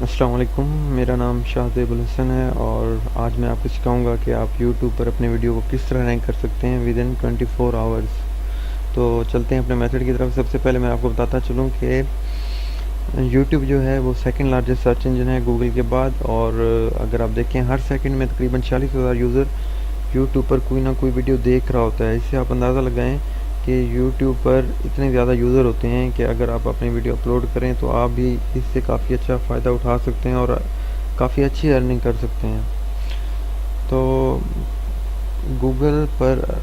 अस्सलाम वालेकुम। मेरा नाम शाहज़ेबुल हसन है और आज मैं आपको सिखाऊंगा कि आप यूट्यूब पर अपने वीडियो को किस तरह रैंक कर सकते हैं विद इन 24 आवर्स। तो चलते हैं अपने मेथड की तरफ। सबसे पहले मैं आपको बताता चलूँ कि यूट्यूब जो है वो सेकंड लार्जेस्ट सर्च इंजन है गूगल के बाद, और अगर आप देखें हर सेकंड में तकरीबन 40,000 यूज़र यूट्यूब पर कोई ना कोई वीडियो देख रहा होता है। इससे आप अंदाज़ा लगाएं कि यूट्यूब पर इतने ज़्यादा यूज़र होते हैं कि अगर आप अपनी वीडियो अपलोड करें तो आप भी इससे काफ़ी अच्छा फ़ायदा उठा सकते हैं और काफ़ी अच्छी अर्निंग कर सकते हैं। तो गूगल पर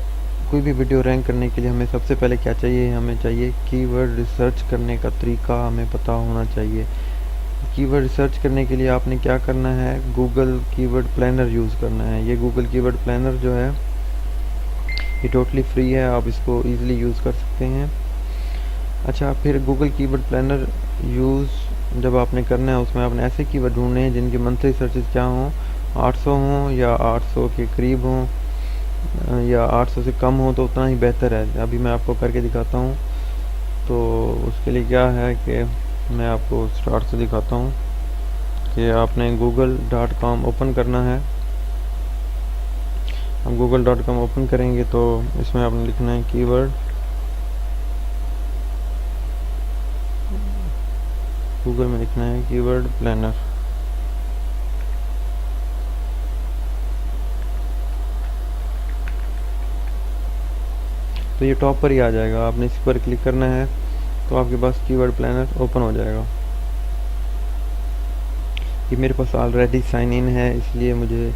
कोई भी वीडियो रैंक करने के लिए हमें सबसे पहले क्या चाहिए, हमें चाहिए कीवर्ड रिसर्च करने का तरीका हमें पता होना चाहिए। कीवर्ड रिसर्च करने के लिए आपने क्या करना है, गूगल कीवर्ड प्लानर यूज़ करना है। ये गूगल कीवर्ड प्लानर जो है ये टोटली फ्री है, आप इसको ईज़िली यूज़ कर सकते हैं। अच्छा, फिर गूगल कीवर्ड प्लानर यूज़ जब आपने करना है उसमें आपने ऐसे कीवर्ड ढूंढने हैं जिनकी मंथली सर्चेस क्या हों, 800 हों या 800 के करीब हों या 800 से कम हो तो उतना ही बेहतर है। अभी मैं आपको करके दिखाता हूँ। तो उसके लिए क्या है कि मैं आपको स्टार्ट से दिखाता हूँ कि आपने google.com ओपन करना है। हम google.com ओपन करेंगे तो इसमें आपने लिखना है कीवर्ड, गूगल में लिखना है कीवर्ड प्लानर। तो ये टॉप पर ही आ जाएगा, आपने इस पर क्लिक करना है तो आपके पास कीवर्ड प्लानर ओपन हो जाएगा। ये मेरे पास ऑलरेडी साइन इन है इसलिए मुझे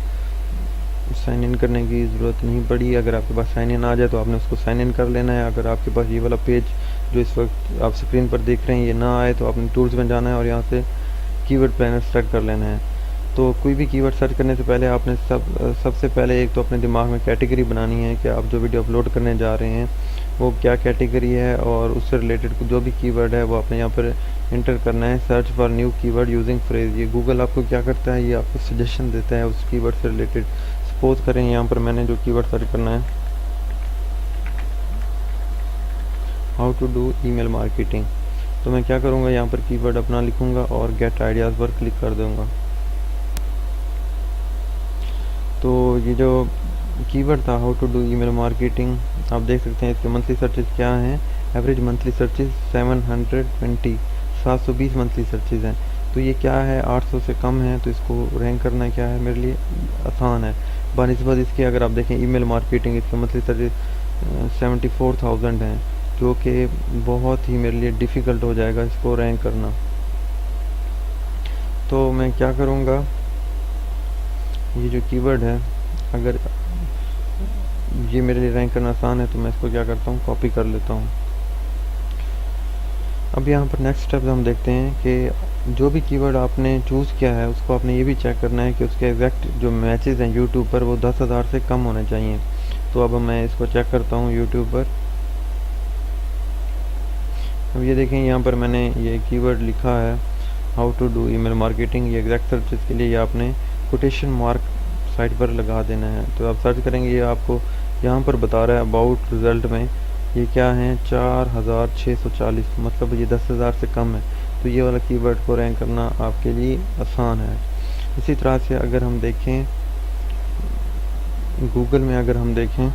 साइन इन करने की ज़रूरत नहीं पड़ी। अगर आपके पास साइन इन आ जाए तो आपने उसको साइन इन कर लेना है। अगर आपके पास ये वाला पेज जो इस वक्त आप स्क्रीन पर देख रहे हैं ये ना आए तो आपने टूल्स में जाना है और यहाँ से कीवर्ड प्लानर सेलेक्ट कर लेना है। तो कोई भी कीवर्ड सर्च करने से पहले आपने सबसे पहले एक तो अपने दिमाग में कैटेगरी बनानी है कि आप जो वीडियो अपलोड करने जा रहे हैं वो क्या कैटेगरी है, और उससे रिलेटेड जो भी कीवर्ड है वो आपने यहाँ पर इंटर करना है। Search for new keyword using phrase, ये गूगल आपको क्या करता है, ये आपको सजेशन देता है उस कीवर्ड से रिलेटेड। सपोज करें यहाँ पर मैंने जो कीवर्ड सर्च करना है how to do email marketing, तो मैं क्या करूँगा यहाँ पर कीवर्ड अपना लिखूँगा और गेट आइडियाज़ पर क्लिक कर दूँगा। तो ये जो कीवर्ड था how to do email marketing, आप देख सकते हैं इसके मंथली सर्चेज क्या हैं। Average monthly searches 720 monthly searches हैं। तो ये क्या है, 800 से कम है, तो इसको रैंक करना क्या है मेरे लिए आसान है बनिस्बत इसके। अगर आप देखें ईमेल मार्केटिंग, इसके मंथली सर्चेज 74,000 हैं, जो कि बहुत ही मेरे लिए डिफ़िकल्ट हो जाएगा इसको रैंक करना। तो मैं क्या करूँगा, ये जो कीवर्ड है अगर ये मेरे लिए रैंक करना आसान है तो मैं इसको क्या करता हूँ, कॉपी कर लेता हूँ। अब यहाँ पर नेक्स्ट स्टेप हम देखते हैं कि जो भी कीवर्ड आपने चूज़ किया है उसको आपने ये भी चेक करना है कि उसके एग्जैक्ट जो मैचेस हैं यूट्यूब पर वो 10,000 से कम होने चाहिए। तो अब मैं इसको चेक करता हूँ यूट्यूब पर। अब ये देखें यहाँ पर मैंने ये कीवर्ड लिखा है how to do email marketing. ये एग्जैक्ट सर्चेस के लिए ये आपने कोटेशन मार्क साइट पर लगा देना है। तो आप सर्च करेंगे ये आपको यहाँ पर बता रहा है अबाउट रिज़ल्ट में ये क्या है 4,640, मतलब ये 10,000 से कम है। तो ये वाला कीवर्ड को रैंक करना आपके लिए आसान है। इसी तरह से अगर हम देखें गूगल में, अगर हम देखें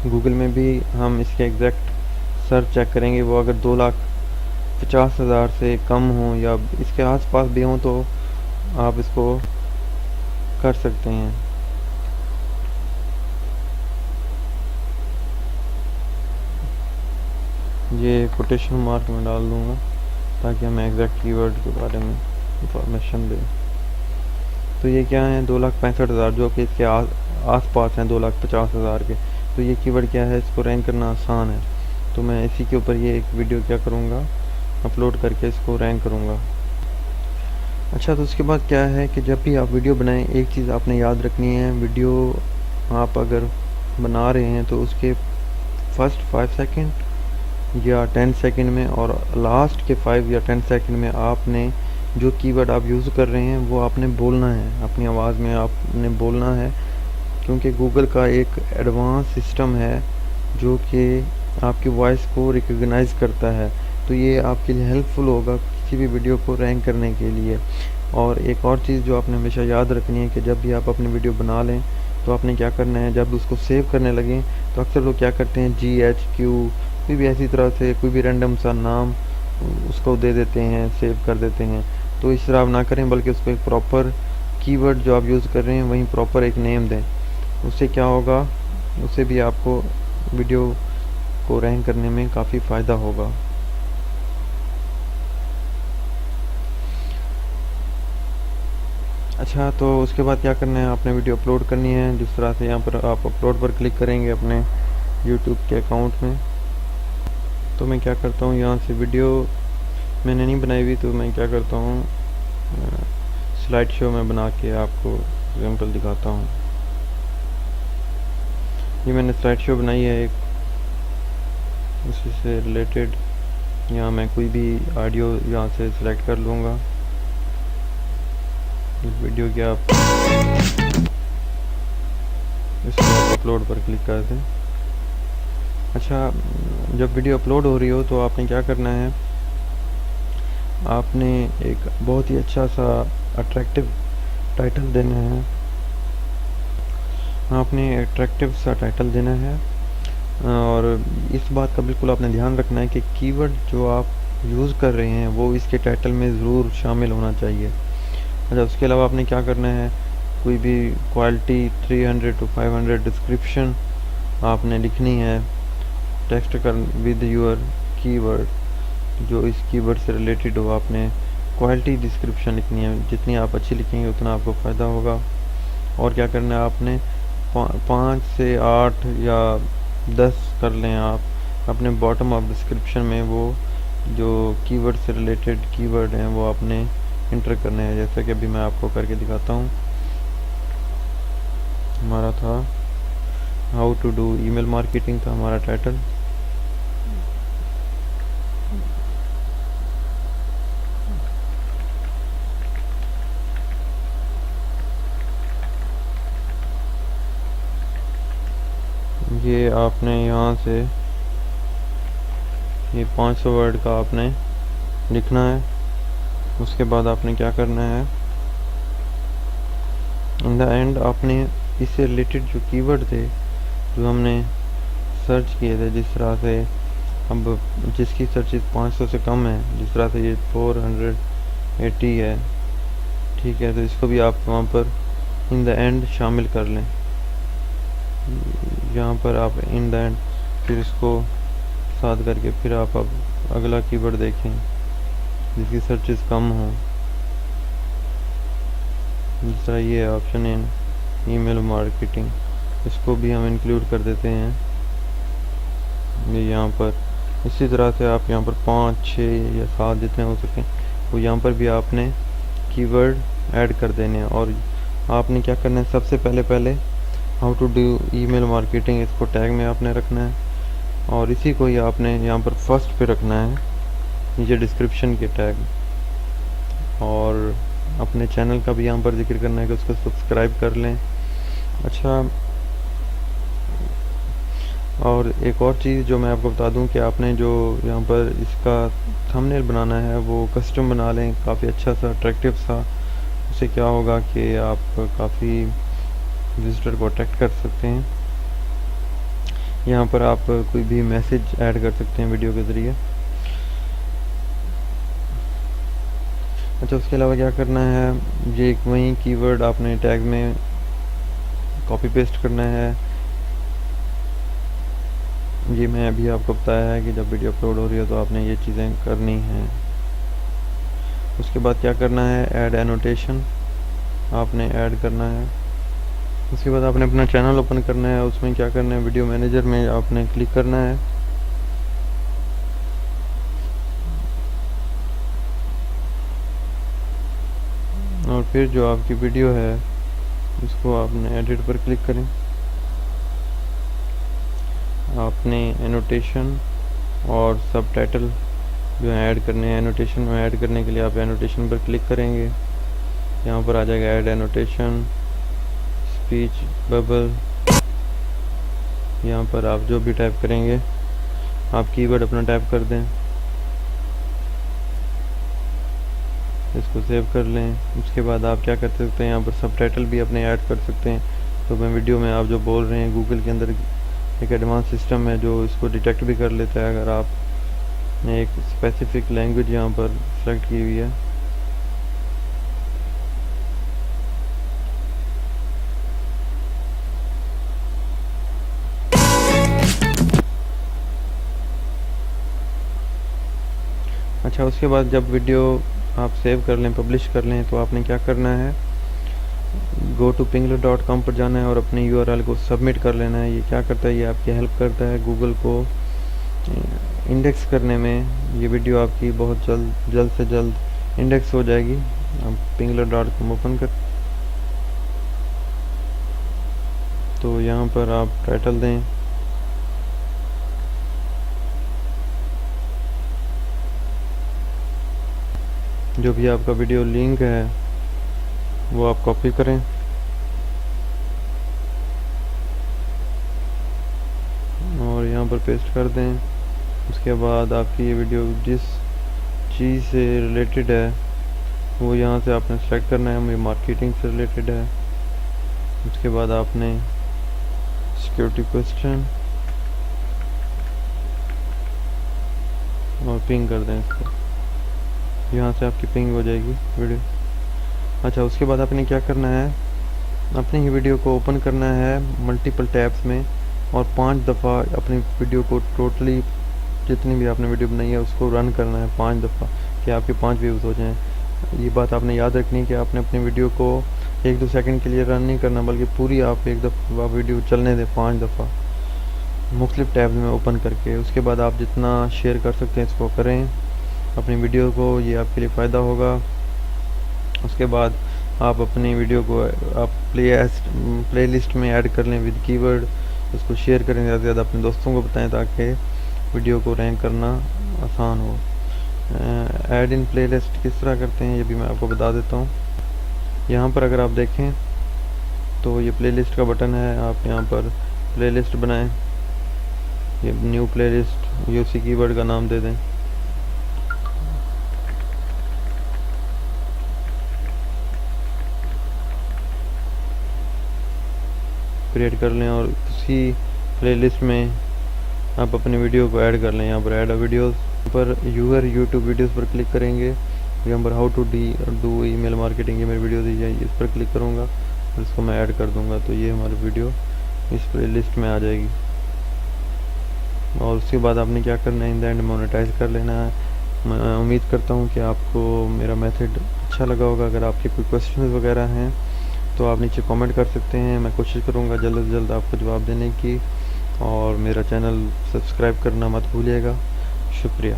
गूगल में भी हम इसके एग्जैक्ट सर्च चेक करेंगे, वो अगर 2,50,000 से कम हो या इसके आसपास भी हों तो आप इसको कर सकते हैं। ये कोटेशन मार्क में डाल दूंगा ताकि हमें एग्जैक्ट कीवर्ड के बारे में इंफॉर्मेशन दे। तो ये क्या है 2,65,000, जो कि इसके आसपास हैं 2,50,000 के। तो ये कीवर्ड क्या है, इसको रैंक करना आसान है। तो मैं इसी के ऊपर ये एक वीडियो क्या करूँगा, अपलोड करके इसको रैंक करूँगा। अच्छा, तो उसके बाद क्या है कि जब भी आप वीडियो बनाएं एक चीज़ आपने याद रखनी है, वीडियो आप अगर बना रहे हैं तो उसके फर्स्ट 5 सेकंड या 10 सेकंड में और लास्ट के 5 या 10 सेकंड में आपने जो कीवर्ड आप यूज़ कर रहे हैं वो आपने बोलना है, अपनी आवाज़ में आपने बोलना है। क्योंकि गूगल का एक एडवांस सिस्टम है जो कि आपकी वॉइस को रिकॉग्नाइज़ करता है। तो ये आपके लिए हेल्पफुल होगा किसी भी वीडियो को रैंक करने के लिए। और एक और चीज़ जो आपने हमेशा याद रखनी है कि जब भी आप अपनी वीडियो बना लें तो आपने क्या करना है, जब उसको सेव करने लगें तो अक्सर लोग क्या करते हैं GHQ कोई भी ऐसी तरह से कोई भी रैंडम सा नाम उसको दे देते हैं, सेव कर देते हैं। तो इस तरह आप ना करें, बल्कि उसको एक प्रॉपर कीवर्ड जो आप यूज़ कर रहे हैं वहीं प्रॉपर एक नेम दें। उससे क्या होगा, उससे भी आपको वीडियो को रैंक करने में काफ़ी फ़ायदा होगा। अच्छा, तो उसके बाद क्या करना है, आपने वीडियो अपलोड करनी है। जिस तरह से यहाँ पर आप अपलोड पर क्लिक करेंगे अपने यूट्यूब के अकाउंट में, तो मैं क्या करता हूँ, यहाँ से वीडियो मैंने नहीं बनाई हुई तो मैं क्या करता हूँ, स्लाइड शो में बना के आपको एग्जाम्पल दिखाता हूँ। ये मैंने स्लाइड शो बनाई है एक, उसी से रिलेटेड यहाँ मैं कोई भी ऑडियो यहाँ से सिलेक्ट कर लूँगा। इस वीडियो के आप इसको आप अपलोड पर क्लिक कर दें। अच्छा, जब वीडियो अपलोड हो रही हो तो आपने क्या करना है, आपने एक बहुत ही अच्छा सा अट्रैक्टिव टाइटल देना है। आपने अट्रैक्टिव सा टाइटल देना है और इस बात का बिल्कुल आपने ध्यान रखना है कि कीवर्ड जो आप यूज़ कर रहे हैं वो इसके टाइटल में ज़रूर शामिल होना चाहिए। अच्छा, उसके अलावा आपने क्या करना है, कोई भी क्वालिटी 300 to 500 डिस्क्रिप्शन आपने लिखनी है टेक्स्ट कर विद योर कीवर्ड, जो इस कीवर्ड से रिलेटेड हो। आपने क्वालिटी डिस्क्रिप्शन लिखनी है, जितनी आप अच्छी लिखेंगे उतना आपको फ़ायदा होगा। और क्या करना है, आपने 5 से 8 या 10 कर लें आप अपने बॉटम ऑफ डिस्क्रिप्शन में, वो जो कीवर्ड से रिलेटेड कीवर्ड हैं वो आपने इंटर करने हैं। जैसे कि अभी मैं आपको करके दिखाता हूँ। हमारा था how to do email marketing था हमारा टाइटल। ये आपने यहाँ से ये 500 वर्ड का आपने लिखना है। उसके बाद आपने क्या करना है, इन द एंड आपने इससे रिलेटेड जो कीवर्ड थे जो हमने सर्च किए थे, जिस तरह से अब जिसकी सर्चेस 500 से कम है, जिस तरह से ये 480 है, ठीक है, तो इसको भी आप वहाँ पर इन द एंड शामिल कर लें। यहाँ पर आप इन द एंड फिर इसको साथ करके फिर आप अब अगला कीवर्ड देखें जिसकी सर्चेस कम हो। जिस तरह ये ऑप्शन है ईमेल मार्केटिंग, इसको भी हम इंक्लूड कर देते हैं ये यहाँ पर। इसी तरह से आप यहाँ पर 5, 6 या 7 जितने हो सकें वो यहाँ पर भी आपने कीवर्ड ऐड कर देने हैं। और आपने क्या करना है, सबसे पहले how to do email marketing इसको टैग में आपने रखना है और इसी को ही आपने यहाँ पर फर्स्ट पे रखना है नीचे डिस्क्रिप्शन के टैग। और अपने चैनल का भी यहाँ पर जिक्र करना है कि उसको सब्सक्राइब कर लें। अच्छा, और एक और चीज़ जो मैं आपको बता दूं कि आपने जो यहाँ पर इसका थंबनेल बनाना है वो कस्टम बना लें, काफ़ी अच्छा सा अट्रैक्टिव सा। उससे क्या होगा कि आप काफ़ी विजिटर को अट्रैक्ट कर सकते हैं। यहाँ पर आप कोई भी मैसेज ऐड कर सकते हैं वीडियो के ज़रिए। अच्छा, उसके अलावा क्या करना है, ये एक वही कीवर्ड आपने टैग में कॉपी पेस्ट करना है। ये मैं अभी आपको बताया है कि जब वीडियो अपलोड हो रही है तो आपने ये चीज़ें करनी हैं। उसके बाद क्या करना है, ऐड एनोटेशन आपने ऐड करना है। उसके बाद आपने अपना चैनल ओपन करना है। उसमें क्या करना है, वीडियो मैनेजर में आपने क्लिक करना है और फिर जो आपकी वीडियो है इसको आपने एडिट पर क्लिक करें। आपने एनोटेशन और सब टाइटल जो है ऐड करने हैं। एनोटेशन में ऐड करने के लिए आप एनोटेशन पर क्लिक करेंगे, यहाँ पर आ जाएगा ऐड एनोटेशन, स्पीच बबल। यहाँ पर आप जो भी टाइप करेंगे, आप कीवर्ड अपना टाइप कर दें। इसको सेव कर लें। उसके बाद आप क्या कर सकते हैं, यहाँ पर सबटाइटल भी अपने ऐड कर सकते हैं। तो मैं वीडियो में आप जो बोल रहे हैं, गूगल के अंदर एक एडवांस सिस्टम है जो इसको डिटेक्ट भी कर लेता है अगर आपने एक स्पेसिफिक लैंग्वेज यहाँ पर सेलेक्ट की हुई है। अच्छा, उसके बाद जब वीडियो आप सेव कर लें, पब्लिश कर लें, तो आपने क्या करना है, go to pingler.com पर जाना है और अपनी URL को सबमिट कर लेना है। ये क्या करता है, ये आपकी हेल्प करता है गूगल को इंडेक्स करने में। ये वीडियो आपकी बहुत जल्द से जल्द इंडेक्स हो जाएगी। आप pingler.com ओपन कर, तो यहाँ पर आप टाइटल दें, जो भी आपका वीडियो लिंक है वो आप कॉपी करें और यहाँ पर पेस्ट कर दें। उसके बाद आपकी ये वीडियो जिस चीज़ से रिलेटेड है वो यहाँ से आपने सेलेक्ट करना है। मेरी मार्केटिंग से रिलेटेड है। उसके बाद आपने सिक्योरिटी क्वेश्चन और पिंग कर दें इसको, यहाँ से आपकी पिंग हो जाएगी वीडियो। अच्छा, उसके बाद आपने क्या करना है, अपनी ही वीडियो को ओपन करना है मल्टीपल टैब्स में और 5 दफ़ा अपनी वीडियो को टोटली जितनी भी आपने वीडियो बनाई है उसको रन करना है 5 दफ़ा, कि आपके 5 व्यूज़ हो जाएं। ये बात आपने याद रखनी है कि आपने अपनी वीडियो को 1-2 सेकंड के लिए रन नहीं करना, बल्कि पूरी आप एक दफ़ा वीडियो चलने दें 5 दफ़ा मुख्तलिफ टैब्स में ओपन करके। उसके बाद आप जितना शेयर कर सकते हैं इसको करें अपनी वीडियो को, ये आपके लिए फ़ायदा होगा। उसके बाद आप अपनी वीडियो को आप प्ले लिस्ट में ऐड कर लें विद कीवर्ड। उसको शेयर करें ज़्यादा से ज़्यादा, अपने दोस्तों को बताएं ताकि वीडियो को रैंक करना आसान हो। ऐड इन प्ले लिस्ट किस तरह करते हैं ये भी मैं आपको बता देता हूँ। यहाँ पर अगर आप देखें तो ये प्ले लिस्ट का बटन है, आप यहाँ पर प्ले लिस्ट बनाएँ। ये न्यू प्ले लिस्ट, ये उसी कीवर्ड का नाम दे दें। क्रिएट कर लें और उसी प्लेलिस्ट में आप अपनी वीडियो को ऐड कर लें। यहाँ पर ऐड वीडियोस पर यूर यूट्यूब वीडियोस पर क्लिक करेंगे। यहाँ पर how to do email marketing, ये मेरी वीडियो दी जाए, इस पर क्लिक करूँगा और इसको मैं ऐड कर दूँगा, तो ये हमारी वीडियो इस प्लेलिस्ट में आ जाएगी। और उसके बाद आपने क्या करना है, इन द एंड मोनेटाइज कर लेना है। मैं उम्मीद करता हूँ कि आपको मेरा मेथड अच्छा लगा होगा। अगर आपके कोई क्वेश्चन वगैरह हैं तो आप नीचे कमेंट कर सकते हैं, मैं कोशिश करूँगा जल्द से जल्द आपको जवाब देने की। और मेरा चैनल सब्सक्राइब करना मत भूलिएगा। शुक्रिया।